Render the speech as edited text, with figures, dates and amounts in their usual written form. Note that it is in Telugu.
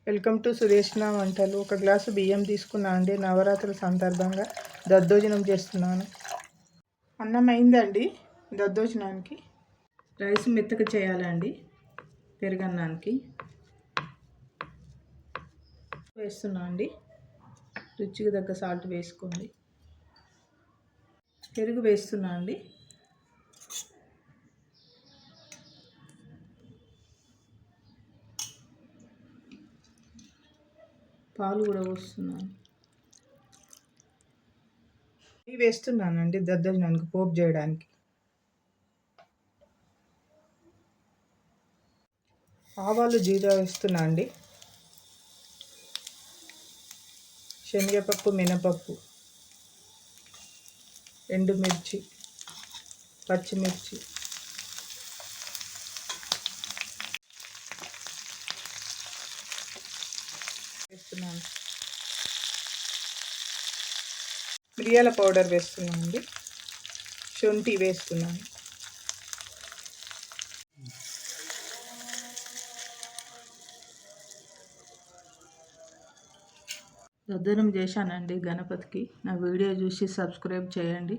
వెల్కమ్ టు సురేష్ణ వంటలు. ఒక గ్లాసు బియ్యం తీసుకున్నా అండి. నవరాత్రుల సందర్భంగా దద్దోజనం చేస్తున్నాను. అన్నం అయిందండి. దద్దోజనానికి రైస్ మెత్తగా చేయాలండి. పెరుగన్నానికి వేస్తున్నా అండి. రుచికి తగ్గ సాల్ట్ వేసుకోండి. పెరుగు వేస్తున్నా అండి. పాలు కూడా పోస్తున్నాను. ఇవి వేస్తున్నానండి దద్దోజనానికి పోపు చేయడానికి. ఆవాలు జీరా వేస్తున్నా అండి. శనగపప్పు, మినపప్పు, ఎండుమిర్చి, పచ్చిమిర్చి, వేస్తున్నాను. మిరియాల పౌడర్ వేస్తున్నాను అండి. శొంఠి వేస్తున్నాను. దద్దోజనం చేశానండి గణపతికి. నా వీడియో చూసి సబ్స్క్రైబ్ చేయండి.